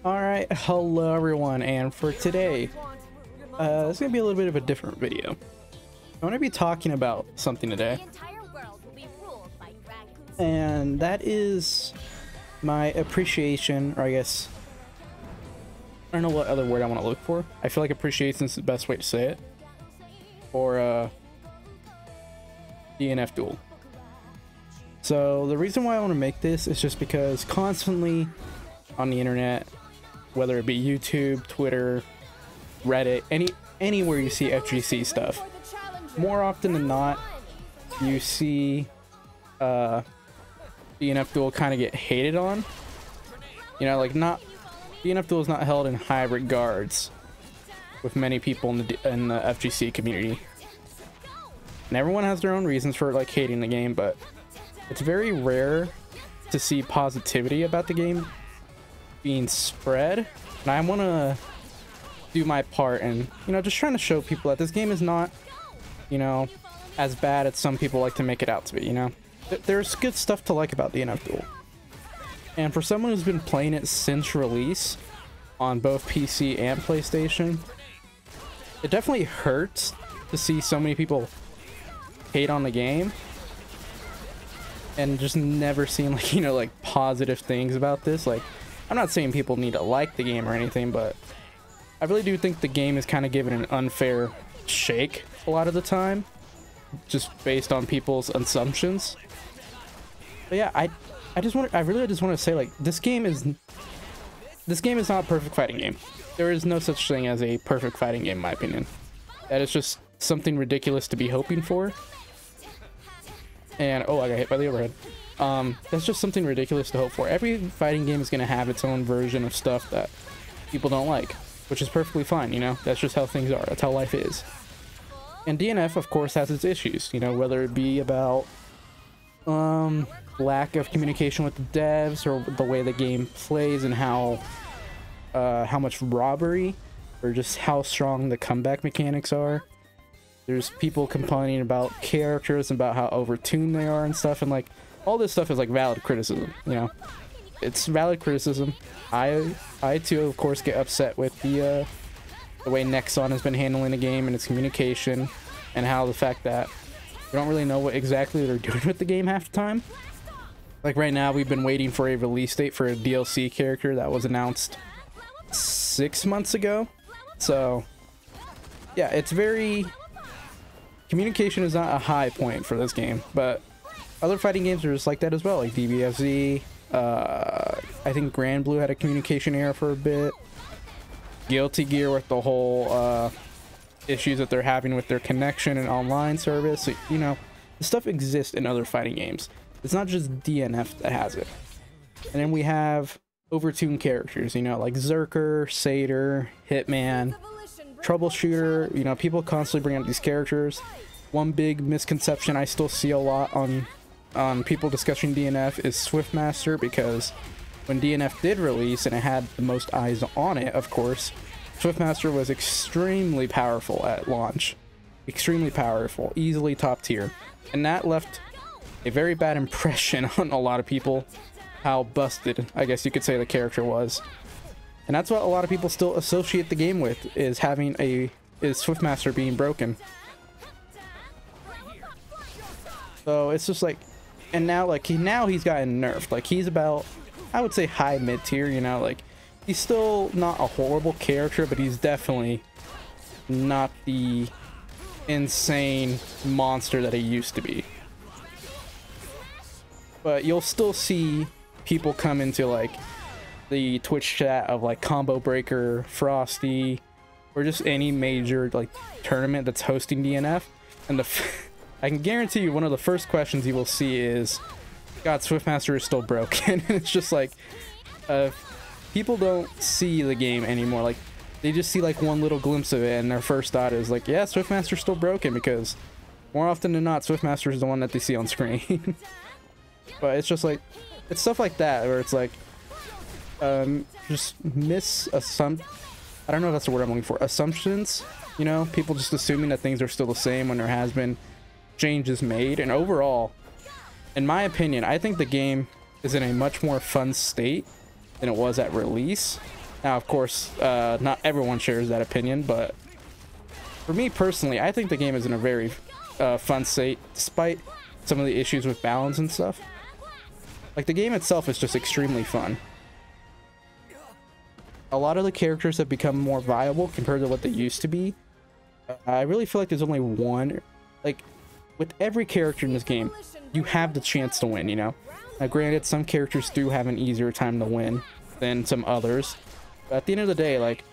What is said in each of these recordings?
Alright, hello everyone, and for today, it's gonna be a little bit of a different video. I'm gonna be talking about something today, and that is my appreciation, or I guess, I don't know what other word I want to look for. I feel like appreciation is the best way to say it, for DNF Duel. So the reason why I want to make this is just because constantly on the internet, whether it be YouTube, Twitter, Reddit, anywhere you see FGC stuff, more often than not, you see DNF Duel kind of get hated on. You know, like, not DNF Duel is not held in high regards with many people in the FGC community, and everyone has their own reasons for like hating the game, but it's very rare to see positivity about the game being spread, and I want to do my part and, you know, just trying to show people that this game is not, you know, as bad as some people like to make it out to be. You know, there's good stuff to like about DNF Duel, and for someone who's been playing it since release on both PC and PlayStation, it definitely hurts to see so many people hate on the game and just never seeing, like, you know, like positive things about this. Like, I'm not saying people need to like the game or anything, but I really do think the game is kind of given an unfair shake a lot of the time, just based on people's assumptions. But yeah, I really just want to say, like, this game is not a perfect fighting game. There is no such thing as a perfect fighting game, in my opinion. That is just something ridiculous to be hoping for. And oh, I got hit by the overhead. That's just something ridiculous to hope for. Every fighting game is going to have its own version of stuff that people don't like, which is perfectly fine. You know, that's just how things are. That's how life is. And DNF, of course, has its issues, you know, whether it be about lack of communication with the devs, or the way the game plays, and how much robbery, or just how strong the comeback mechanics are. There's people complaining about characters and about how overtuned they are and stuff, and like all this stuff is like valid criticism. You know, it's valid criticism. I too, of course, get upset with the way Nexon has been handling the game and its communication, and how the fact that we don't really know what exactly they're doing with the game half the time. Like right now, we've been waiting for a release date for a DLC character that was announced 6 months ago. So yeah, it's very... communication is not a high point for this game, but other fighting games are just like that as well, like DBFZ. I think Grand Blue had a communication error for a bit. Guilty Gear with the whole issues that they're having with their connection and online service. So, you know, this stuff exists in other fighting games. It's not just DNF that has it. And then we have overtuned characters, you know, like Zerker, Satyr, Hitman, Troubleshooter. You know, people constantly bring up these characters. One big misconception I still see a lot on people discussing DNF is Swiftmaster, because when DNF did release and it had the most eyes on it, of course, Swiftmaster was extremely powerful at launch. Extremely powerful, easily top tier. And that left a very bad impression on a lot of people, how busted, I guess you could say, the character was. And that's what a lot of people still associate the game with, is Swiftmaster being broken. So it's just like, and now, like, he's gotten nerfed. Like, he's about, I would say, high mid tier, you know, like, he's still not a horrible character, but he's definitely not the insane monster that he used to be. But you'll still see people come into, like, the Twitch chat of like Combo Breaker, Frosty, or just any major like tournament that's hosting DNF, and I can guarantee you one of the first questions you will see is, God, Swiftmaster is still broken. And it's just like, people don't see the game anymore. Like, they just see like one little glimpse of it, and their first thought is like, yeah, Swiftmaster's still broken, because more often than not, Swiftmaster is the one that they see on screen. But it's just like, it's stuff like that where it's like, just I don't know if that's the word I'm looking for, assumptions, you know, people just assuming that things are still the same when there has been changes made. And overall, in my opinion, I think the game is in a much more fun state than it was at release. Now, of course, not everyone shares that opinion, but for me personally, I think the game is in a very fun state, despite some of the issues with balance and stuff. Like, the game itself is just extremely fun. A lot of the characters have become more viable compared to what they used to be. I really feel like there's only one. Like, with every character in this game, you have the chance to win, you know? Now, granted, some characters do have an easier time to win than some others. But at the end of the day, like,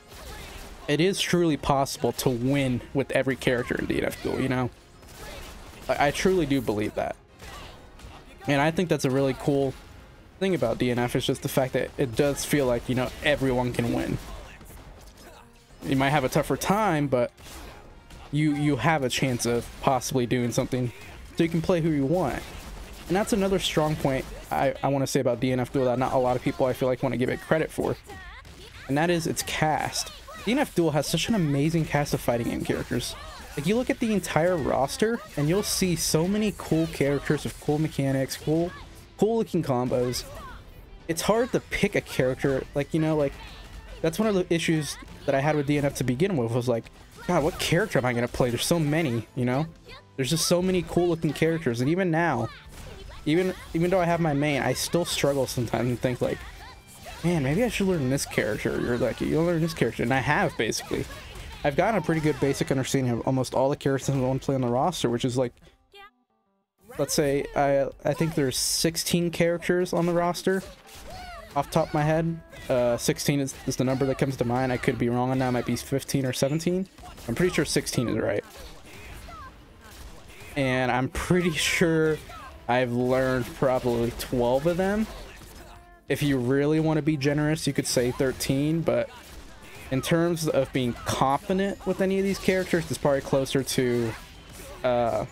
it is truly possible to win with every character in DNF Duel, you know? I truly do believe that. And I think that's a really cool thing about DNF, is just the fact that it does feel like, you know, everyone can win. You might have a tougher time, but you have a chance of possibly doing something, so you can play who you want. And that's another strong point I want to say about DNF Duel that not a lot of people, I feel like, want to give it credit for. And that is its cast. DNF Duel has such an amazing cast of fighting game characters. Like, you look at the entire roster and you'll see so many cool characters with cool mechanics, cool looking combos. It's hard to pick a character, like, you know, like, that's one of the issues that I had with DNF to begin with, was like, God, what character am I going to play? There's so many, you know? There's just so many cool looking characters. And even now, even though I have my main, I still struggle sometimes and think like, man, maybe I should learn this character. You're like, you'll learn this character. And I have, basically. I've gotten a pretty good basic understanding of almost all the characters I want to play on the roster, which is like, let's say, I think there's 16 characters on the roster, off the top of my head. 16 is the number that comes to mind. I could be wrong on that. It might be 15 or 17. I'm pretty sure 16 is right. And I'm pretty sure I've learned probably 12 of them. If you really want to be generous, you could say 13, but in terms of being confident with any of these characters, it's probably closer to 10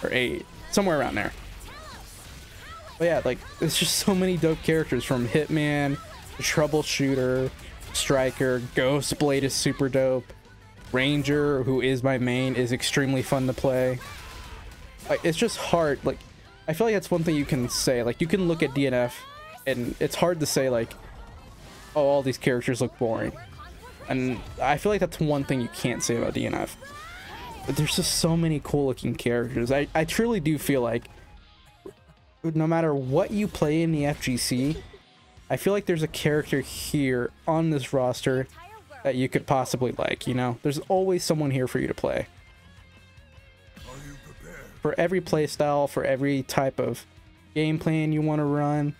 or 8, somewhere around there. But yeah, like, there's just so many dope characters, from Hitman, Troubleshooter, Striker, Ghost Blade is super dope, Ranger, who is my main, is extremely fun to play. Like, it's just hard. Like, I feel like that's one thing you can say. Like, you can look at DNF and it's hard to say like, oh, all these characters look boring. And I feel like that's one thing you can't say about DNF. But there's just so many cool looking characters. I truly do feel like no matter what you play in the FGC, I feel like there's a character here on this roster that you could possibly like, you know? There's always someone here for you to play. For every playstyle, for every type of game plan you want to run,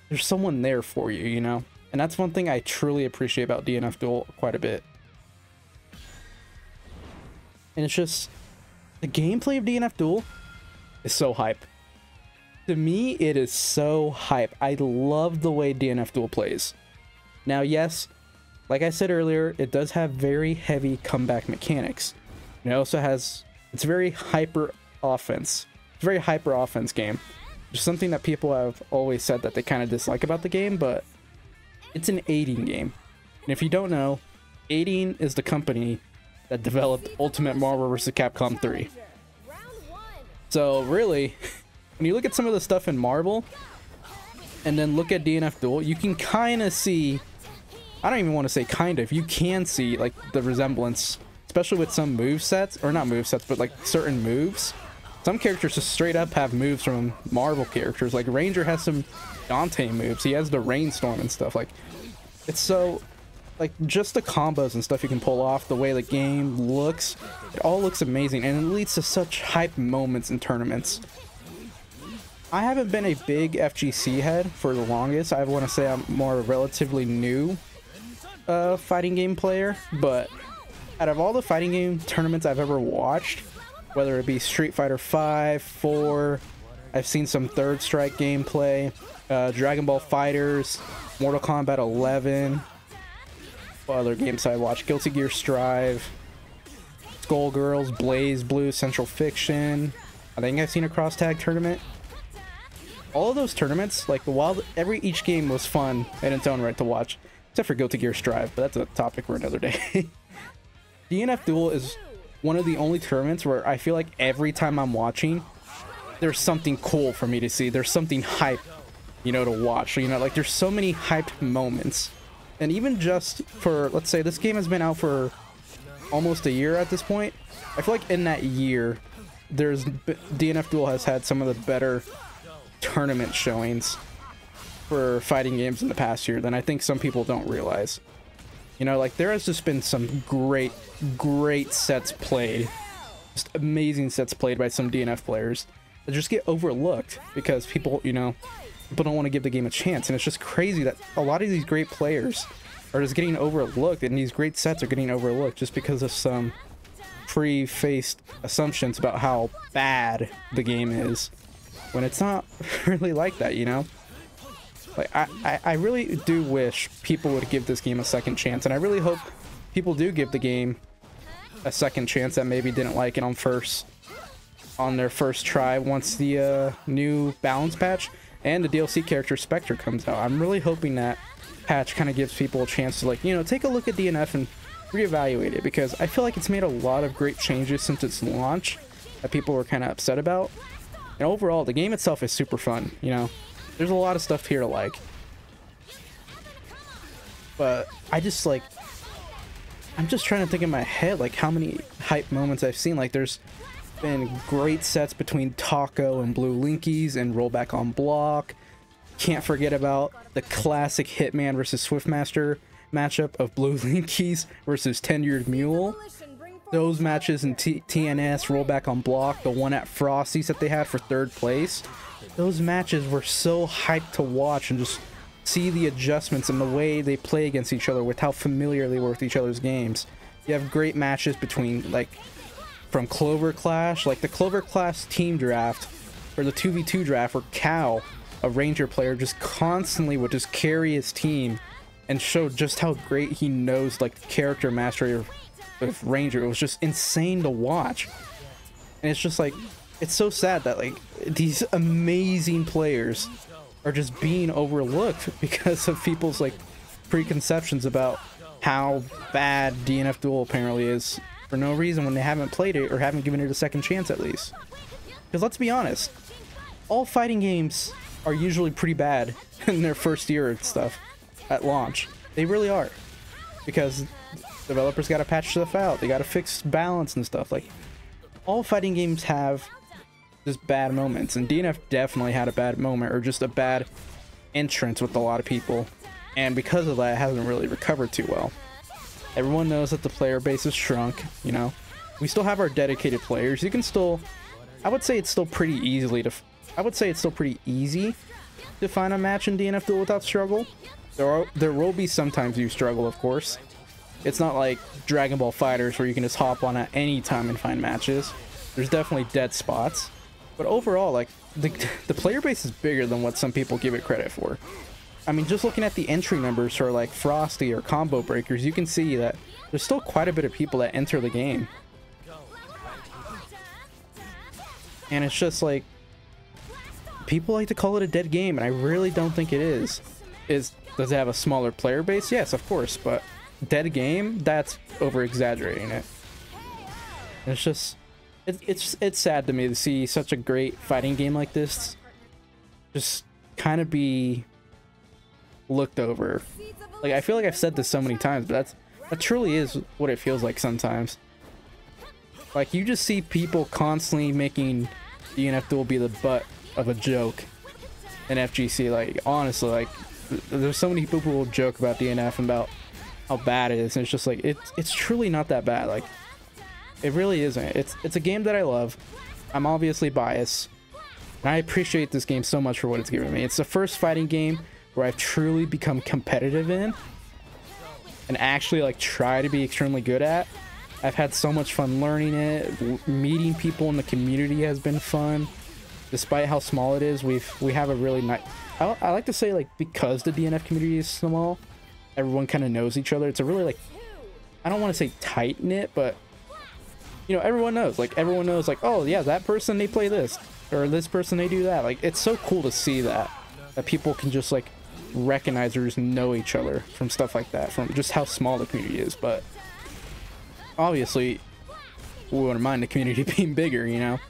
there's someone there for you, you know? And that's one thing I truly appreciate about DNF Duel quite a bit. And it's just, the gameplay of DNF Duel is so hype. To me, it is so hype. I love the way DNF Duel plays. Now, yes, like I said earlier, it does have very heavy comeback mechanics. It also has, it's very hyper offense. It's a very hyper offense game. Which is something that people have always said that they kind of dislike about the game, but it's an aiding game. And if you don't know, Aiding is the company that developed Ultimate Marvel vs. Capcom 3. So really, when you look at some of the stuff in Marvel, and then look at DNF Duel, you can kind of see, I don't even want to say kind of, you can see like the resemblance, especially with some move sets, or not move sets, but like certain moves. Some characters just straight up have moves from Marvel characters. Like Ranger has some Dante moves. He has the Rainstorm and stuff. Like, it's so, like, just the combos and stuff you can pull off, the way the game looks, it all looks amazing, and it leads to such hype moments in tournaments. I haven't been a big FGC head for the longest. I want to say I'm more relatively new fighting game player, but out of all the fighting game tournaments I've ever watched, whether it be Street Fighter 5, 4, I've seen some Third Strike gameplay, Dragon Ball Fighters, Mortal Kombat 11, what other games I watched? Guilty Gear Strive, Skullgirls, Blaze Blue, Central Fiction. I think I've seen a cross tag tournament. All of those tournaments, like, while each game was fun in its own right to watch, except for Guilty Gear Strive, but that's a topic for another day. DNF Duel is one of the only tournaments where I feel like every time I'm watching, there's something cool for me to see. There's something hype you know, to watch. You know, like there's so many hyped moments. And even just for, let's say this game has been out for almost a year at this point. I feel like in that year, DNF Duel has had some of the better tournament showings for fighting games in the past year than I think some people don't realize. You know, like there has just been some great sets played. Just amazing sets played by some DNF players that just get overlooked because people, you know, people don't want to give the game a chance. And it's just crazy that a lot of these great players are just getting overlooked, and these great sets are getting overlooked just because of some pre-faced assumptions about how bad the game is, when it's not really like that, you know? Like, I really do wish people would give this game a second chance, and I really hope people do give the game a second chance that maybe didn't like it on their first try once the new balance patch and the DLC character Spectre comes out. I'm really hoping that patch kind of gives people a chance to, like, you know, take a look at DNF and reevaluate it, because I feel like it's made a lot of great changes since its launch that people were kind of upset about. And overall, the game itself is super fun, you know? There's a lot of stuff here to like. But I just, like, I'm just trying to think in my head, like, how many hype moments I've seen. Like, there's been great sets between Taco and Blue Linkies and Rollback on Block. Can't forget about the classic Hitman versus Swiftmaster matchup of Blue Linkies versus Tenured Mule. Those matches in TNS, Rollback on Block, the one at Frosty's that they had for 3rd place. Those matches were so hyped to watch and just see the adjustments and the way they play against each other with how familiar they were with each other's games. You have great matches between, like, from Clover Clash, like the Clover Clash team draft, or the 2v2 draft, where Cal, a Ranger player, just constantly would just carry his team and show just how great he knows, like, the character mastery of Ranger. It was just insane to watch. And it's just like, it's so sad that, like, these amazing players are just being overlooked because of people's, like, preconceptions about how bad DNF Duel apparently is for no reason when they haven't played it or haven't given it a second chance at least. Because let's be honest, all fighting games are usually pretty bad in their first year and stuff at launch. They really are. Because developers got to patch stuff out. They got to fix balance and stuff. Like, all fighting games have just bad moments, and DNF definitely had a bad moment, or just a bad entrance with a lot of people, and because of that, it hasn't really recovered too well. Everyone knows that the player base has shrunk, you know. We still have our dedicated players. You can still, I would say it's still pretty easy to find a match in DNF Duel without struggle. There will be sometimes you struggle, of course. It's not like Dragon Ball FighterZ where you can just hop on at any time and find matches. There's definitely dead spots. But overall, like, the player base is bigger than what some people give it credit for. I mean, just looking at the entry numbers for, like, Frosty or Combo Breakers, you can see that there's still quite a bit of people that enter the game. And it's just like, people like to call it a dead game, and I really don't think it is. Does it have a smaller player base? Yes, of course, but dead game, that's over-exaggerating it. And it's just, it's sad to me to see such a great fighting game like this just kind of be looked over. Like, I feel like I've said this so many times, but that truly is what it feels like sometimes. Like, you just see people constantly making DNF Duel be the butt of a joke in FGC. Like, honestly, like, there's so many people who will joke about DNF and about how bad it is, and it's just like, it's truly not that bad. Like, it really isn't. It's a game that I love. I'm obviously biased, and I appreciate this game so much for what it's given me. It's the first fighting game where I've truly become competitive in and actually, like, try to be extremely good at. I've had so much fun learning it. Meeting people in the community has been fun. Despite how small it is, we have a really nice, I like to say, like, because the DNF community is small, everyone kind of knows each other. It's a really, like, I don't want to say tight-knit, but, you know, everyone knows. Like, everyone knows, like, oh, yeah, that person, they play this. Or this person, they do that. Like, it's so cool to see that people can just, like, recognize or just know each other from stuff like that, from just how small the community is. But obviously, we wouldn't mind the community being bigger, you know?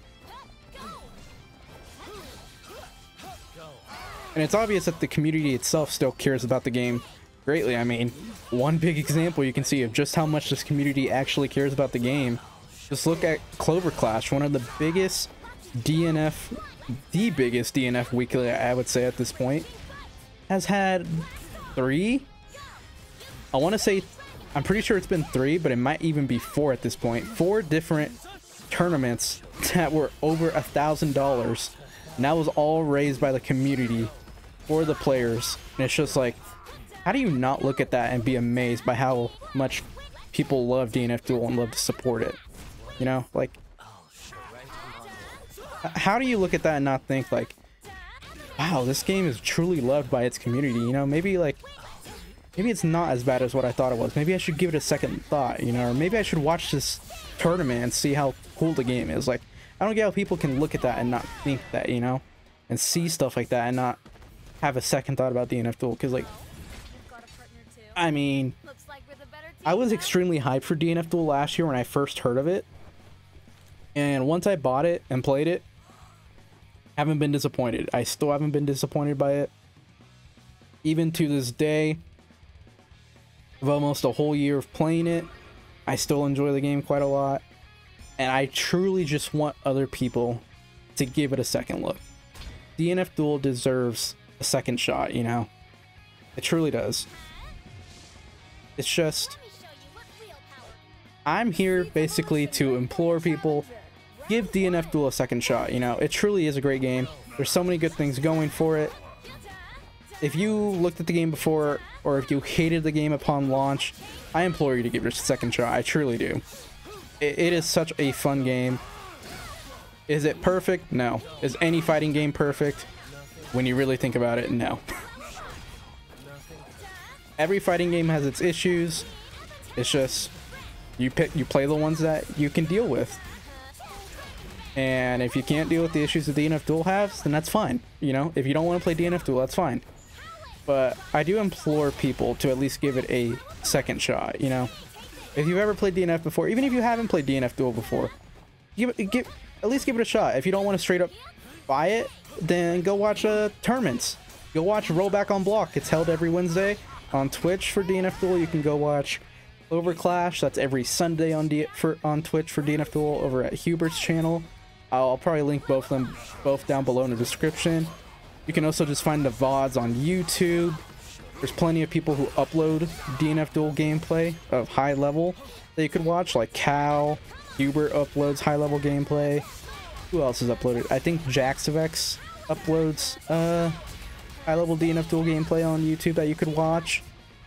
And it's obvious that the community itself still cares about the game greatly. I mean, one big example you can see of just how much this community actually cares about the game. Just look at Clover Clash, one of the biggest DNF, the biggest DNF weekly, I would say at this point, has had 3. I want to say, I'm pretty sure it's been 3, but it might even be 4 at this point. 4 different tournaments that were over $1,000, and that was all raised by the community for the players. And it's just like, how do you not look at that and be amazed by how much people love DNF Duel and love to support it? You know, like, how do you look at that and not think like, wow, this game is truly loved by its community? You know, maybe it's not as bad as what I thought it was. Maybe I should give it a second thought, you know, or maybe I should watch this tournament and see how cool the game is. Like, I don't get how people can look at that and not think that, you know, and see stuff like that and not have a second thought about DNF Duel. Because, like, I mean, I was extremely hyped for DNF Duel last year when I first heard of it. And once I bought it and played it, haven't been disappointed. I still haven't been disappointed by it. Even to this day, of almost a whole year of playing it, I still enjoy the game quite a lot. And I truly just want other people to give it a second look. DNF Duel deserves a second shot, you know? It truly does. It's just, I'm here basically to implore people, give DNF Duel a second shot, you know? It truly is a great game. There's so many good things going for it. If you looked at the game before, or if you hated the game upon launch, I implore you to give it a second shot. I truly do. It is such a fun game. Is it perfect? No. Is any fighting game perfect? When you really think about it, no. Every fighting game has its issues. It's just, you play the ones that you can deal with. And if you can't deal with the issues that DNF Duel has, then that's fine. You know, if you don't want to play DNF Duel, that's fine. But I do implore people to at least give it a second shot, you know? If you've ever played DNF before, even if you haven't played DNF Duel before, at least give it a shot. If you don't want to straight up buy it, then go watch tournaments. Go watch Rollback on Block. It's held every Wednesday on Twitch for DNF Duel. You can go watch Clover Clash. That's every Sunday on Twitch for DNF Duel over at Hubert's channel. I'll probably link both of them down below in the description. You can also just find the VODs on YouTube. There's plenty of people who upload DNF Duel gameplay of high level that you could watch, like Cal. Hubert uploads high level gameplay. Who else is uploaded? I think Jaxavex uploads high level DNF Duel gameplay on YouTube that you could watch.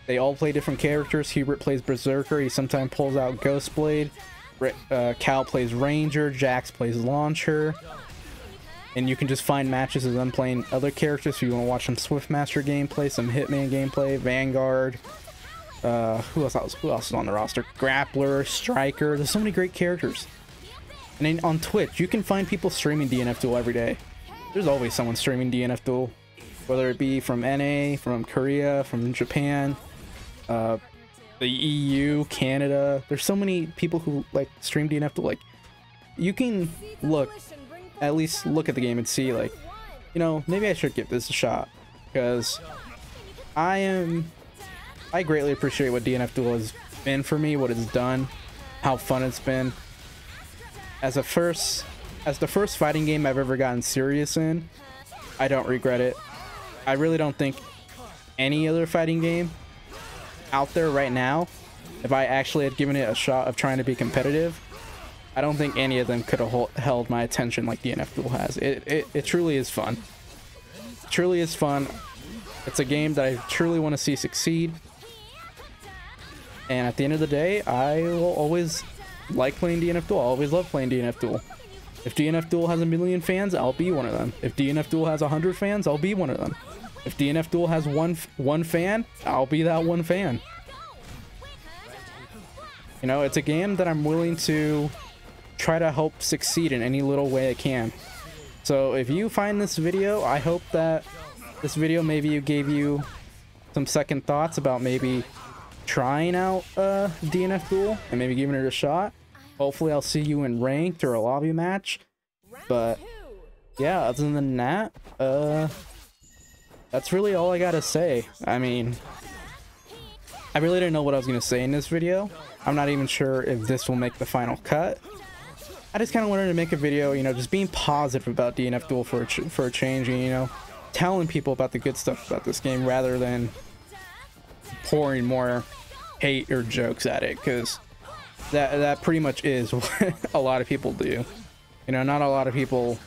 They all play different characters. Hubert plays Berserker. He sometimes pulls out Ghostblade. Cal plays Ranger. Jax plays Launcher. And you can just find matches of them playing other characters. If you want to watch some Swiftmaster gameplay, some Hitman gameplay, Vanguard. Who else is on the roster? Grappler, Striker. There's so many great characters. And then on Twitch, you can find people streaming DNF Duel every day. There's always someone streaming DNF Duel, whether it be from NA, from Korea, from Japan, the EU, Canada. There's so many people who like stream DNF Duel. Like, you can at least look at the game and see, like, you know, maybe I should give this a shot, because I greatly appreciate what DNF Duel has been for me, what it's done, how fun it's been. As the first fighting game I've ever gotten serious in, I don't regret it. I really don't think any other fighting game out there right now, if I actually had given it a shot of trying to be competitive, I don't think any of them could have held my attention like DNF Duel has. It truly is fun. It truly is fun. It's a game that I truly want to see succeed. And at the end of the day, I will always like playing DNF Duel. I always love playing DNF Duel. If DNF Duel has 1 million fans, I'll be one of them. If DNF Duel has 100 fans, I'll be one of them. If DNF Duel has one fan, I'll be that one fan. You know, it's a game that I'm willing to try to help succeed in any little way I can. So if you find this video, I hope that this video maybe gave you some second thoughts about maybe trying out DNF Duel and maybe giving it a shot. Hopefully I'll see you in ranked or a lobby match. But yeah, other than that, that's really all I gotta say. I mean, I really didn't know what I was gonna say in this video. I'm not even sure if this will make the final cut. I just kind of wanted to make a video, you know, just being positive about DNF Duel for a change, and, you know, telling people about the good stuff about this game rather than pouring more hate or jokes at it, because that pretty much is what a lot of people do. You know, not a lot of people,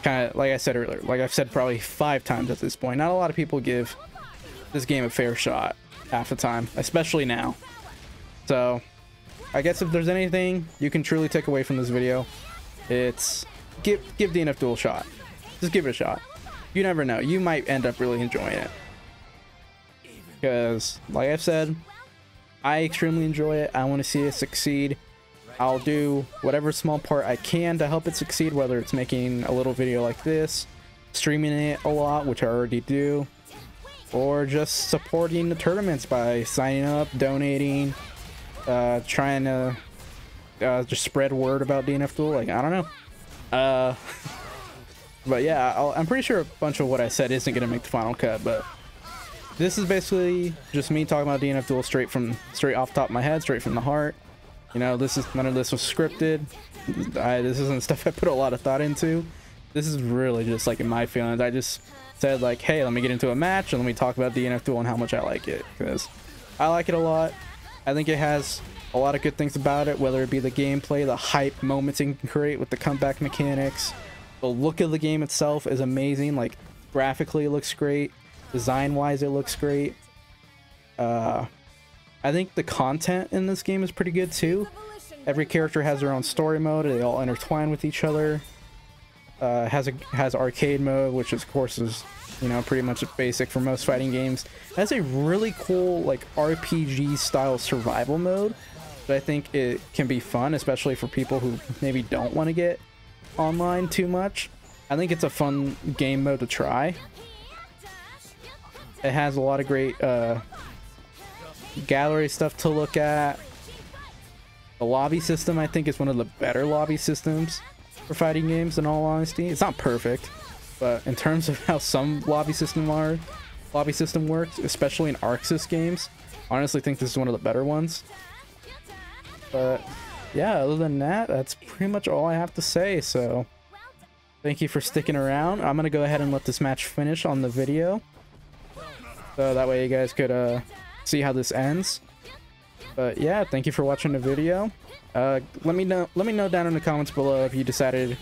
kind of like I said earlier, like I've said probably 5 times at this point, not a lot of people give this game a fair shot half the time, especially now. So I guess if there's anything you can truly take away from this video, it's give DNF Duel a shot. Just give it a shot. You never know, you might end up really enjoying it, because like I've said, I extremely enjoy it. I want to see it succeed. I'll do whatever small part I can to help it succeed, whether it's making a little video like this, streaming it a lot, which I already do, or just supporting the tournaments by signing up, donating, trying to just spread word about DNF Duel. Like, I don't know. But yeah, I'm pretty sure a bunch of what I said isn't gonna make the final cut, but this is basically just me talking about DNF Duel straight off the top of my head, straight from the heart. You know, none of this was scripted. This isn't stuff I put a lot of thought into. This is really just like in my feelings. I just said like, hey, let me get into a match and let me talk about DNF Duel and how much I like it, because I like it a lot. I think it has a lot of good things about it, whether it be the gameplay, the hype moments it can create with the comeback mechanics. The look of the game itself is amazing. Like, graphically it looks great. Design wise it looks great. I think the content in this game is pretty good too. Every character has their own story mode. They all intertwine with each other. Has arcade mode, which of course is, you know, pretty much basic for most fighting games. It has a really cool like RPG style survival mode that I think it can be fun, especially for people who maybe don't want to get online too much. I think it's a fun game mode to try. It has a lot of great gallery stuff to look at. The lobby system, I think, is one of the better lobby systems for fighting games, in all honesty. It's not perfect, but in terms of how some lobby system works, especially in Arxis games, I honestly think this is one of the better ones. But yeah, other than that, that's pretty much all I have to say. So thank you for sticking around. I'm gonna go ahead and let this match finish on the video, so that way you guys could see how this ends. But yeah, thank you for watching the video. Let me know down in the comments below if you decided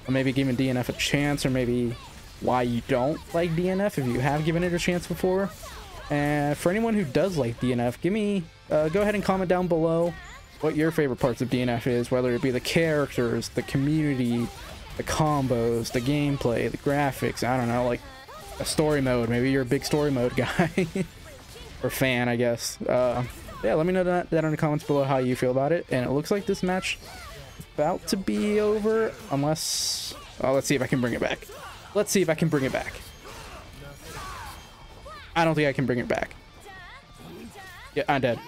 or maybe giving DNF a chance, or maybe why you don't like DNF if you have given it a chance before. And for anyone who does like DNF, go ahead and comment down below what your favorite parts of DNF is, whether it be the characters, the community, the combos, the gameplay, the graphics, I don't know, like a story mode. Maybe you're a big story mode guy or fan, I guess. Yeah, let me know that in the comments below how you feel about it. And it looks like this match is about to be over, unless... Oh, let's see if I can bring it back. Let's see if I can bring it back. I don't think I can bring it back. Yeah, I'm dead.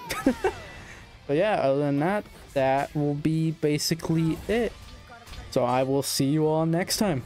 But yeah, other than that, that will be basically it. So I will see you all next time.